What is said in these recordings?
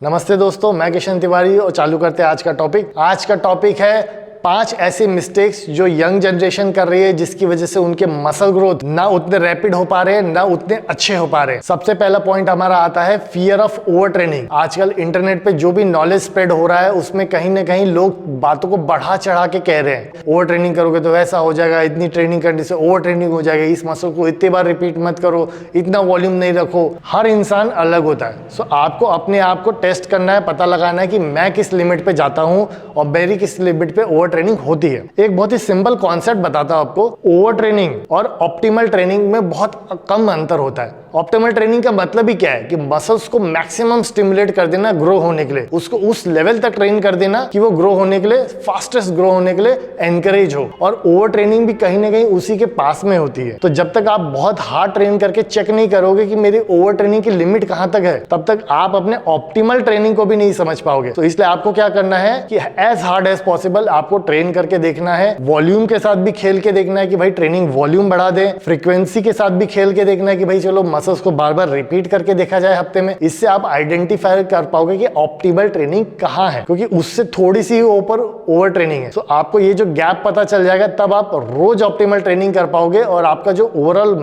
नमस्ते दोस्तों, मैं किशन तिवारी और चालू करते हैं आज का टॉपिक। आज का टॉपिक है 5 ऐसे मिस्टेक्स जो यंग जनरेशन कर रही है जिसकी वजह से उनके मसल ग्रोथ ना उतने रैपिड हो पा रहे हैं ना उतने अच्छे हो पा रहे हैं। सबसे पहला पॉइंट हमारा आता है फियर ऑफ ओवर ट्रेनिंग। आजकल इंटरनेट पे जो भी नॉलेज स्प्रेड हो रहा है उसमें कहीं ना कहीं लोग बातों को बढ़ा चढ़ा के कह रहे हैं, ओवर ट्रेनिंग करोगे तो वैसा हो जाएगा, इतनी ट्रेनिंग करने से ओवर ट्रेनिंग हो जाएगा, इस मसल को इतनी बार रिपीट मत करो, इतना वॉल्यूम नहीं रखो। हर इंसान अलग होता है। सो आपको अपने आप को टेस्ट करना है, पता लगाना है कि मैं किस लिमिट पे जाता हूं और मेरी किस लिमिट पे ओवर ट्रेनिंग होती है। एक बहुत ही सिंपल कॉन्सेप्ट बताता हूं आपको। ओवर ट्रेनिंग और ऑप्टिमल ट्रेनिंग में बहुत कम अंतर होता है। ऑप्टिमल ट्रेनिंग का मतलब ही क्या है कि मसल्स को मैक्सिमम स्टिमुलेट कर देना ग्रो होने के लिए, उसको उस लेवल तक ट्रेन कर देना कि वो ग्रो होने के लिए, फास्टेस्ट ग्रो होने के लिए एनकरेज हो। और ओवर ट्रेनिंग भी कहीं ना कहीं उसी के पास में होती है। तो जब तक आप बहुत हार्ड ट्रेन करके चेक नहीं करोगे कि मेरी ओवर ट्रेनिंग की लिमिट कहां तक है, तब तक आप अपने ऑप्टिमल ट्रेनिंग को भी नहीं समझ पाओगे। तो इसलिए आपको क्या करना है कि एज हार्ड एज पॉसिबल आपको ट्रेन करके देखना है। वॉल्यूम के साथ भी खेल के देखना है कि भाई ट्रेनिंग वॉल्यूम बढ़ा दे, फ्रीक्वेंसी के साथ भी खेल के देखना है कि भाई चलो मसल्स को बार बार रिपीट करके देखा जाए हफ्ते में। इससे आप आइडेंटिफाई कर पाओगे कि ऑप्टिमल ट्रेनिंग कहां है, क्योंकि उससे थोड़ी सी ऊपर ओवर ट्रेनिंग है। तो आपको ये जो गैप पता चल जाएगा, तब आप रोज ऑप्टिमल ट्रेनिंग कर पाओगे और आपका जो ओवरऑल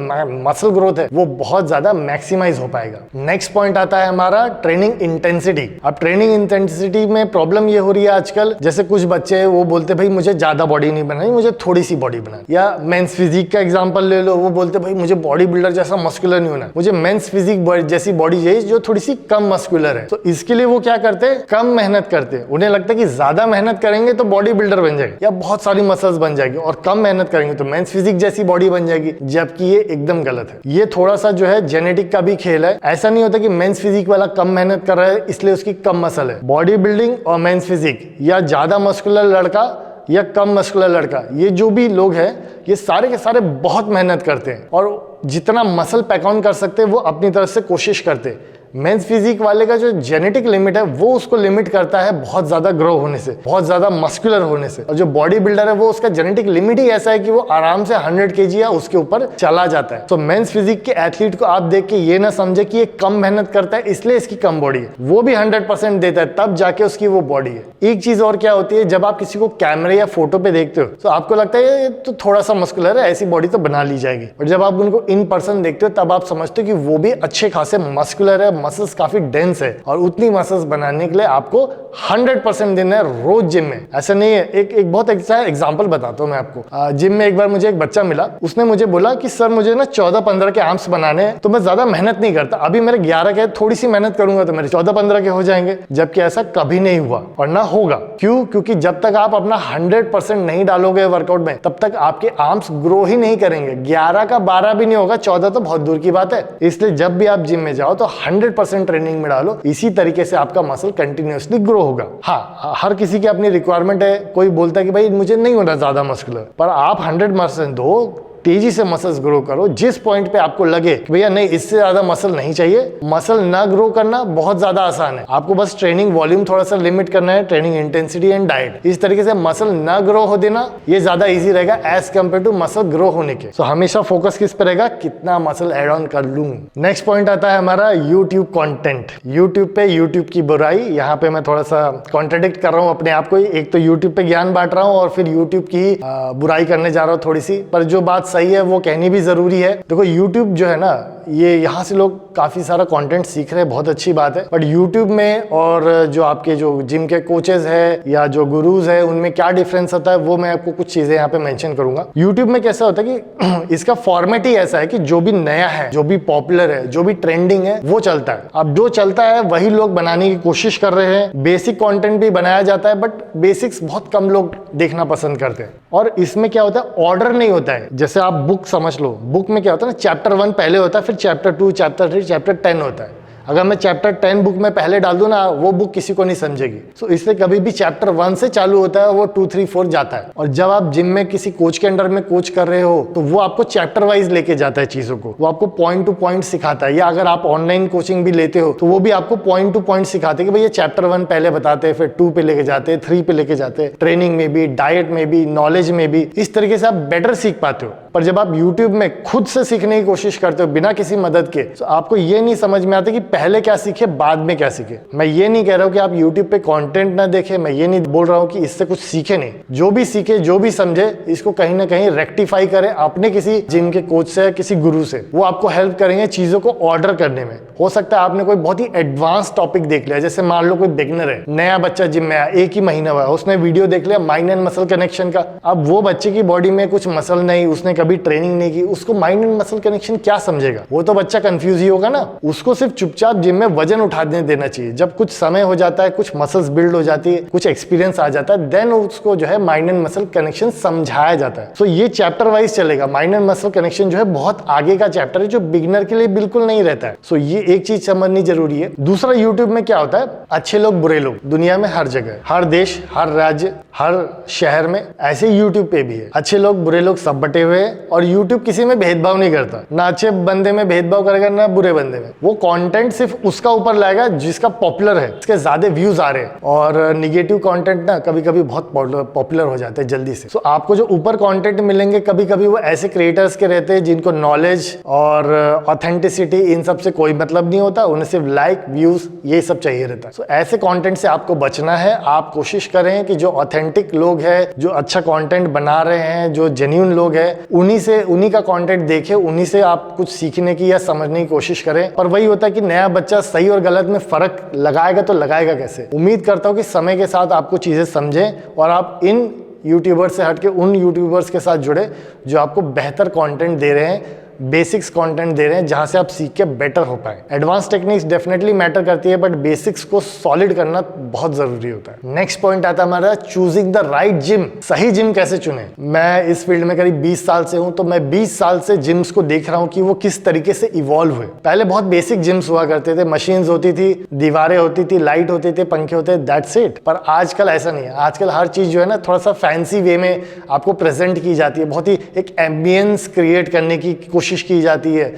मसल ग्रोथ है वो बहुत ज्यादा मैक्सिमाइज हो पाएगा। नेक्स्ट पॉइंट आता है हमारा ट्रेनिंग इंटेंसिटी। अब ट्रेनिंग इंटेंसिटी में प्रॉब्लम ये हो रही है आजकल, जैसे कुछ बच्चे वो बोलते भाई मुझे ज्यादा बॉडी नहीं बनानी, मुझे थोड़ी सी बॉडी बनानी। या मेंस फिजिक का एग्जांपल ले लो, वो बोलते भाई मुझे बॉडी बिल्डर जैसा मस्कुलर नहीं होना, मुझे मेंस फिजिक जैसी बॉडी चाहिए जो थोड़ी सी कम मस्कुलर है। तो इसके लिए वो क्या करते हैं, कम मेहनत करते हैं। उन्हें लगता है कि ज्यादा मेहनत करेंगे तो बॉडी बिल्डर बन जाएगी या बहुत सारी मसल्स बन जाएगी, और कम मेहनत करेंगे तो मेंस फिजिक जैसी बॉडी बन जाएगी, जबकि ये एकदम गलत है। ये थोड़ा सा जो है जेनेटिक का भी खेल है। ऐसा नहीं होता कि मेंस फिजिक वाला कम मेहनत कर रहा है इसलिए उसकी कम मसल है। बॉडी बिल्डिंग और मेंस फिजिक, या ज्यादा मस्कुलर लड़का या कम मस्कुलर लड़का, ये जो भी लोग हैं ये सारे के सारे बहुत मेहनत करते हैं और जितना मसल पैक ऑन कर सकते हैं वो अपनी तरफ से कोशिश करते हैं। मेंस फिजिक वाले का जो जेनेटिक लिमिट है वो उसको लिमिट करता है बहुत ज्यादा ग्रो होने से, बहुत ज्यादा मस्कुलर होने से। और जो बॉडी बिल्डर है वो उसका जेनेटिक लिमिट ही ऐसा है कि वो आराम से 100 kg या उसके ऊपर चला जाता है। तो मेंस फिजिक के एथलीट को आप देख के ये ना समझे कि ये कम मेहनत करता है इसलिए इसकी कम बॉडी है। वो भी 100% देता है तब जाके उसकी वो बॉडी है। एक चीज और क्या होती है, जब आप किसी को कैमरे या फोटो पे देखते हो तो आपको लगता है ये तो थोड़ा सा मस्कुलर है, ऐसी बॉडी तो बना ली जाएगी। और जब आप उनको इन पर्सन देखते हो तब आप समझते हो कि वो भी अच्छे खासे मस्कुलर है, मसल्स काफी डेंस है, और उतनी मसल्स बनाने के लिए आपको 100% देना है रोज जिम में। ऐसा नहीं है। एक बहुत अच्छा एग्जांपल बताता हूं मैं आपको। जिम में एक बार मुझे एक बच्चा मिला, उसने मुझे बोला कि सर मुझे ना 14-15 के आर्म्स बनाने हैं, तो मैं ज्यादा मेहनत नहीं करता, अभी मेरे 11 के, थोड़ी सी मेहनत करूंगा तो मेरे 14-15 के हो जाएंगे। जबकि ऐसा कभी नहीं हुआ और ना होगा। क्यों? क्योंकि जब तक आप अपना 100% नहीं डालोगे वर्कआउट में तब तक आपके आर्म्स ग्रो ही नहीं करेंगे। 11 का 12 भी नहीं होगा, 14 तो बहुत दूर की बात है। इसलिए जब भी आप जिम में जाओ तो 100% ट्रेनिंग में डालो, इसी तरीके से आपका मसल कंटिन्यूअसली ग्रो होगा। हाँ, हर किसी की अपनी रिक्वायरमेंट है। कोई बोलता है कि भाई मुझे नहीं होना ज्यादा मस्कुलर, पर आप 100% दो, तेजी से मसल्स ग्रो करो। जिस पॉइंट पे आपको लगे कि भैया नहीं इससे ज्यादा मसल नहीं चाहिए, मसल ना ग्रो करना बहुत ज्यादा आसान है। आपको बस ट्रेनिंग वॉल्यूम थोड़ा सा लिमिट करना है, ट्रेनिंग इंटेंसिटी एंड डाइट। इस तरीके से मसल ना ग्रो हो देना ये ज्यादा इजी रहेगा as compare to muscle grow होने के। हमेशा फोकस किस पे रहेगा, कितना मसल एड ऑन कर लूं। नेक्स्ट पॉइंट आता है हमारा यूट्यूब कॉन्टेंट। यूट्यूब पे यूट्यूब की बुराई। यहाँ पे मैं थोड़ा सा कॉन्ट्रडिक्ट कर रहा हूँ अपने आप को। एक तो यूट्यूब पे ज्ञान बांट रहा हूँ और फिर यूट्यूब की बुराई करने जा रहा हूँ थोड़ी सी, पर जो बात सही है वो कहनी भी जरूरी है। देखो YouTube जो है ना, ये यहाँ से लोग काफी सारा कंटेंट सीख रहे हैं, बहुत अच्छी बात है। बट YouTube में और जो आपके जो जिम के कोचेस है या जो गुरुज है उनमें क्या डिफरेंस होता है वो मैं आपको कुछ चीजें यहाँ पे मेंशन करूंगा। YouTube में कैसा होता है कि इसका फॉर्मेट ही ऐसा है कि जो भी नया है, जो भी पॉपुलर है, जो भी ट्रेंडिंग है वो चलता है। अब जो चलता है वही लोग बनाने की कोशिश कर रहे हैं। बेसिक कॉन्टेंट भी बनाया जाता है बट बेसिक्स बहुत कम लोग देखना पसंद करते हैं। और इसमें क्या होता है, ऑर्डर नहीं होता है। जैसे आप बुक समझ लो, बुक में क्या होता है ना, चैप्टर 1 पहले होता है, फिर चैप्टर 2, चैप्टर 3, चैप्टर 10 होता है। अगर मैं चैप्टर 10 बुक में पहले डाल दूं ना, वो बुक किसी को नहीं समझेगी। सो इसलिए कभी भी चैप्टर 1 से चालू होता है, वो 2, 3, 4 जाता है। और जब आप जिम में किसी कोच के अंडर में कोच कर रहे हो तो वो आपको चैप्टर वाइज लेके जाता है चीजों को, वो आपको पॉइंट टू पॉइंट सिखाता है। या अगर आप ऑनलाइन कोचिंग भी लेते हो तो वो भी आपको पॉइंट टू पॉइंट सिखाते हैं कि भैया चैप्टर 1 पहले बताते हैं, फिर 2 पे लेके जाते हैं, 3 पे लेके जाते हैं। ट्रेनिंग में भी, डाइट में भी, नॉलेज में भी, इस तरीके से आप बेटर सीख पाते हो। पर जब आप YouTube में खुद से सीखने की कोशिश करते हो बिना किसी मदद के, तो आपको ये नहीं समझ में आता कि पहले क्या सीखे बाद में क्या सीखे। मैं ये नहीं कह रहा हूँ कि आप YouTube पे कंटेंट ना देखें, मैं ये नहीं बोल रहा हूँ कि इससे कुछ सीखे नहीं। जो भी सीखे, जो भी समझे, इसको कहीं ना कहीं रेक्टिफाई करें अपने किसी जिम के कोच से, किसी गुरु से। वो आपको हेल्प करेंगे चीजों को ऑर्डर करने में। हो सकता है आपने कोई बहुत ही एडवांस टॉपिक देख लिया, जैसे मान लो कोई बिगिनर है, नया बच्चा जिम में आया, 1 ही महीना हुआ, उसने वीडियो देख लिया माइंड एंड मसल कनेक्शन का। अब वो बच्चे की बॉडी में कुछ मसल नहीं, उसने कभी ट्रेनिंग नहीं की, उसको माइंड एंड मसल कनेक्शन क्या समझेगा? वो तो बच्चा कंफ्यूज ही होगा ना। उसको सिर्फ चुपचाप जिम में वजन उठाने देना चाहिए। जब कुछ समय हो जाता है, कुछ मसल्स बिल्ड हो जाती है, कुछ एक्सपीरियंस आ जाता है, देन उसको जो है माइंड एंड मसल कनेक्शन समझाया जाता है। तो ये चैप्टर वाइज चलेगा। माइंड एंड मसल कनेक्शन जो है बहुत आगे का चैप्टर है, जो बिगिनर के लिए बिल्कुल नहीं रहता है। सो ये एक चीज समझनी जरूरी है। दूसरा, यूट्यूब में क्या होता है, अच्छे लोग बुरे लोग दुनिया में हर जगह, हर देश, हर राज्य, हर शहर में, ऐसे यूट्यूब पे भी है। अच्छे लोग बुरे लोग सब बटे हुए हैं, और यूट्यूब किसी में भेदभाव नहीं करता, ना अच्छे बंदे में भेदभाव करेगा ना बुरे बंदे में। वो कंटेंट सिर्फ उसका ऊपर लाएगा जिसका पॉपुलर है, जिसके ज्यादा व्यूज आ रहे हैं। और निगेटिव कंटेंट ना कभी कभी बहुत पॉपुलर हो जाते हैं जल्दी से। तो आपको जो ऊपर कंटेंट मिलेंगे, कभी कभी वो ऐसे क्रिएटर्स के रहते हैं जिनको नॉलेज और ऑथेंटिसिटी इन सब से कोई मतलब नहीं होता, उन्हें सिर्फ लाइक, व्यूज, ये सब चाहिए रहता है। तो ऐसे कंटेंट से आपको बचना है। आप कोशिश करें कि जो ऑथेंटिक लोग हैं, जो अच्छा कंटेंट बना रहे हैं, जो जेन्युइन लोग हैं, उन्हीं का कंटेंट देखें, उन्हीं से आप कुछ सीखने की या समझने की कोशिश करें। पर वही होता है कि नया बच्चा सही और गलत में फर्क लगाएगा तो लगाएगा कैसे? उम्मीद करता हूं कि समय के साथ आपको चीजें समझें और आप इन यूट्यूबर्स से हटके उन यूट्यूबर्स के साथ जुड़े जो आपको बेहतर कंटेंट दे रहे हैं, बेसिक्स कंटेंट दे रहे हैं, जहां से आप सीख के बेटर हो पाए। एडवांस टेक्निक्स डेफिनेटली मैटर करती है, बट बेसिक्स को सॉलिड करना बहुत जरूरी होता है। नेक्स्ट पॉइंट आता है हमारा चूजिंग द राइट जिम। सही जिम कैसे चुने? मैं इस फील्ड में करीब 20 साल से हूं, तो मैं 20 साल से जिम्स को देख रहा हूं कि वो किस तरीके से इवॉल्व हुए। पहले बहुत बेसिक जिम्स हुआ करते थे, मशीन्स होती थी, दीवारें होती थी, लाइट होते थे, पंखे होते थे, दैट्स इट। पर आजकल ऐसा नहीं है। आजकल हर चीज जो है ना थोड़ा सा फैंसी वे में आपको प्रेजेंट की जाती है, बहुत ही एक एम्बियंस क्रिएट करने की कोशिश की जाती है।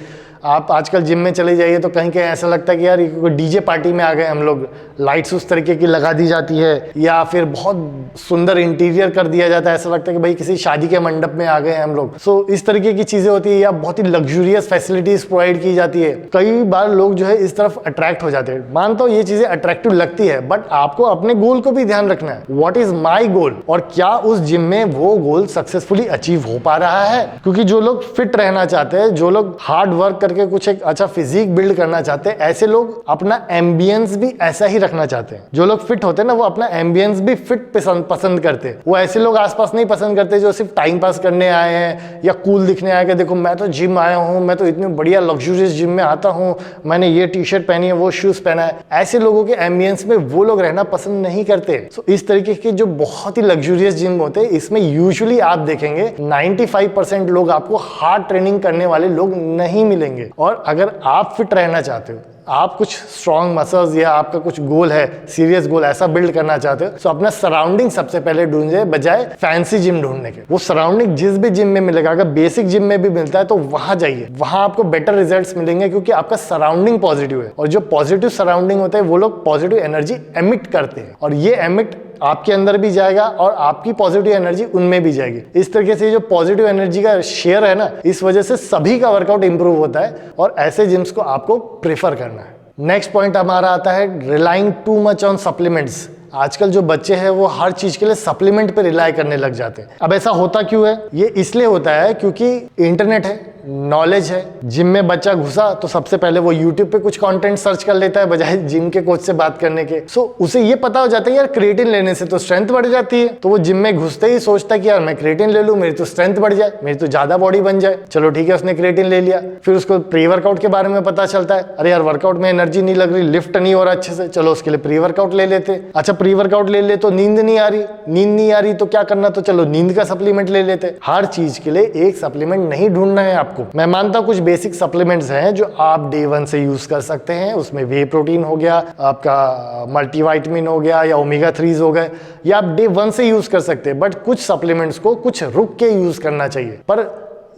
आप आजकल जिम में चले जाइए तो कहीं कहीं ऐसा लगता है कि यार कोई डीजे पार्टी में आ गए हम लोग। लाइट्स उस तरीके की लगा दी जाती है, या फिर बहुत सुंदर इंटीरियर कर दिया जाता है, ऐसा लगता है कि भाई किसी शादी के मंडप में आ गए हम लोग। सो इस तरीके की चीजें होती है, या बहुत ही लग्जूरियस फैसिलिटीज प्रोवाइड की जाती है। कई बार लोग जो है इस तरफ अट्रैक्ट हो जाते हैं। मानता हूँ ये चीजें अट्रैक्टिव लगती है, बट आपको अपने गोल को भी ध्यान रखना है। व्हाट इज माई गोल, और क्या उस जिम में वो गोल सक्सेसफुली अचीव हो पा रहा है? क्योंकि जो लोग फिट रहना चाहते हैं, जो लोग हार्ड वर्क करके कुछ एक अच्छा फिजिक बिल्ड करना चाहते हैं, ऐसे लोग अपना एम्बियंस भी ऐसा ही रखना चाहते हैं। जो लोग फिट होते हैं ना, वो अपना एम्बियंस भी फिट पसंद करते हैं। वो ऐसे लोग आसपास नहीं पसंद करते जो सिर्फ टाइम पास करने आए हैं या कूल दिखने आए कि देखो मैं तो जिम आया हूँ, मैं तो इतनी बढ़िया लग्जूरियस जिम में आता हूँ, मैंने ये टी शर्ट पहनी है, वो शूज पहना है। ऐसे लोगों के एम्बियंस में वो लोग रहना पसंद नहीं करते। सो इस तरीके के जो बहुत ही लग्जूरियस जिम होते हैं, इसमें यूजुअली आप देखेंगे 95% लोग आपको हार्ड ट्रेनिंग करने वाले लोग नहीं मिलेंगे। और अगर आप फिट रहना चाहते हो, आप कुछ स्ट्रॉन्ग मसल्स या आपका कुछ गोल है, सीरियस गोल ऐसा बिल्ड करना चाहते हो, तो अपना सराउंडिंग सबसे पहले ढूंढिए, बजाय फैंसी जिम ढूंढने के। वो सराउंडिंग जिस भी जिम में मिलेगा, अगर बेसिक जिम में भी मिलता है तो वहां जाइए, वहां आपको बेटर रिजल्ट्स मिलेंगे, क्योंकि आपका सराउंडिंग पॉजिटिव है। और जो पॉजिटिव सराउंडिंग होता है, वो लोग पॉजिटिव एनर्जी एमिट करते हैं, और ये एमिट आपके अंदर भी जाएगा और आपकी पॉजिटिव एनर्जी उनमें भी जाएगी। इस तरीके से जो पॉजिटिव एनर्जी का शेयर है ना, इस वजह से सभी का वर्कआउट इंप्रूव होता है, और ऐसे जिम्स को आपको प्रेफर करना है। नेक्स्ट पॉइंट हमारा आता है relying too much on supplements. आजकल जो बच्चे हैं वो हर चीज के लिए सप्लीमेंट पे रिलाई करने लग जाते हैं। अब ऐसा होता क्यों है? ये इसलिए होता है क्योंकि इंटरनेट है, नॉलेज है। जिम में बच्चा घुसा तो सबसे पहले वो यूट्यूब पे कुछ कंटेंट सर्च कर लेता है, बजाय जिम के कोच से बात करने के। सो उसे ये पता हो जाता है यार क्रिएटिन लेने से तो स्ट्रेंथ बढ़ जाती है, तो वो जिम में घुसते ही सोचता है कि यार मैं क्रिएटिन ले लूं, मेरी तो स्ट्रेंथ बढ़ जाए, मेरी तो ज्यादा बॉडी बन जाए। चलो ठीक है, उसने क्रिएटिन ले लिया। फिर उसको प्री वर्कआउट के बारे में पता चलता है, अरे यार वर्कआउट में एनर्जी नहीं लग रही, लिफ्ट नहीं हो रहा अच्छे से, चलो उसके लिए प्री वर्कआउट ले लेते। अच्छा प्री वर्कआउट ले ले तो नींद नहीं आ रही तो क्या करना, तो चलो नींद का सप्लीमेंट ले लेते। हर चीज के लिए एक सप्लीमेंट नहीं ढूंढना है आपको। मैं मानता हूं कुछ बेसिक सप्लीमेंट्स हैं जो आप डे 1 से यूज कर सकते हैं। उसमें वे प्रोटीन हो गया, आपका मल्टीविटामिन हो गया, या ओमेगा 3 हो गए, या आप डे 1 से यूज कर सकते हैं। बट कुछ सप्लीमेंट्स को कुछ रुक के यूज करना चाहिए। पर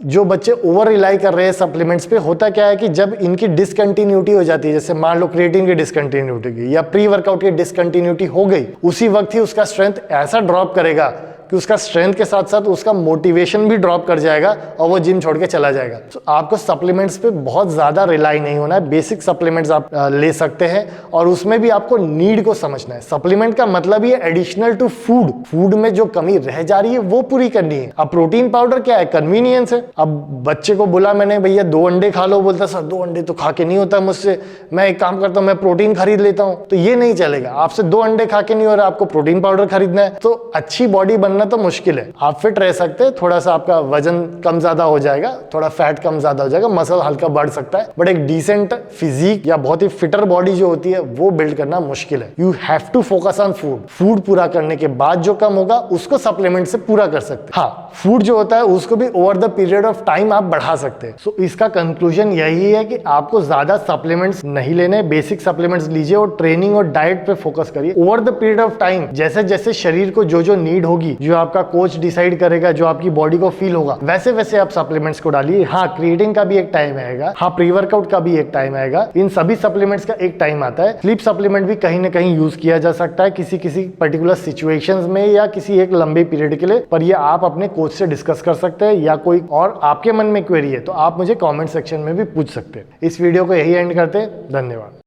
जो बच्चे ओवर रिलाई कर रहे हैं सप्लीमेंट्स पे, होता क्या है कि जब इनकी डिसकंटिन्यूटी हो जाती है, जैसे मान लो क्रिएटिन की डिसकंटिन्यूटी या प्री वर्कआउट की डिसकंटिन्यूटी हो गई, उसी वक्त ही उसका स्ट्रेंथ ऐसा ड्रॉप करेगा कि उसका स्ट्रेंथ के साथ साथ उसका मोटिवेशन भी ड्रॉप कर जाएगा और वो जिम छोड़ के चला जाएगा। तो आपको सप्लीमेंट्स पे बहुत ज्यादा रिलाई नहीं होना है। बेसिक सप्लीमेंट्स आप ले सकते हैं और उसमें भी आपको नीड को समझना है। सप्लीमेंट का मतलब ये एडिशनल टू फूड, फूड में जो कमी रह जा रही है वो पूरी करनी है। अब प्रोटीन पाउडर क्या है, कन्वीनियंस है। अब बच्चे को बोला मैंने भैया 2 अंडे खा लो, बोलता सर 2 अंडे तो खा के नहीं होता मुझसे, मैं एक काम करता हूं मैं प्रोटीन खरीद लेता हूं। तो ये नहीं चलेगा, आपसे 2 अंडे खा के नहीं हो रहा, आपको प्रोटीन पाउडर खरीदना है। तो अच्छी बॉडी बनना तो मुश्किल है। आप फिट रह सकते हैं, थोड़ा सा आपका वजन कम ज्यादा हो जाएगा, थोड़ा फैट कम ज्यादा हो जाएगा, मसल हल्का बढ़ सकता है, बट एक डिसेंट फिजिक या बहुत ही फिटर बॉडी जो होती है वो बिल्ड करना मुश्किल है। You have to focus on food. Food पूरा करने के बाद जो कम होगा उसको सप्लीमेंट से पूरा कर सकते हैं। हाँ, फूड जो होता है उसको भी over the period of time आप बढ़ा सकते हैं। सो इसका कंक्लूजन यही है कि आपको ज्यादा सप्लीमेंट्स नहीं लेने, बेसिक सप्लीमेंट्स लीजिए और ट्रेनिंग और डाइट पे फोकस करिए। Over the period of time जैसे जैसे शरीर को जो जो नीड होगी, जो आपका कोच डिसाइड करेगा, जो आपकी बॉडी को फील होगा, वैसे वैसे आप सप्लीमेंट्स को डालिए। हाँ, क्रिएटिन का भी एक टाइम आएगा, हाँ प्री वर्कआउट का भी एक टाइम आएगा, इन सभी सप्लीमेंट्स का एक टाइम आता है। स्लीप सप्लीमेंट भी कहीं ना कहीं यूज किया जा सकता है किसी किसी पर्टिकुलर सिचुएशंस में या किसी एक लंबे पीरियड के लिए, पर ये आप अपने कोच से डिस्कस कर सकते हैं या कोई और आपके मन में क्वेरी है तो आप मुझे कमेंट सेक्शन में भी पूछ सकते हैं। इस वीडियो को यही एंड करते हैं। धन्यवाद।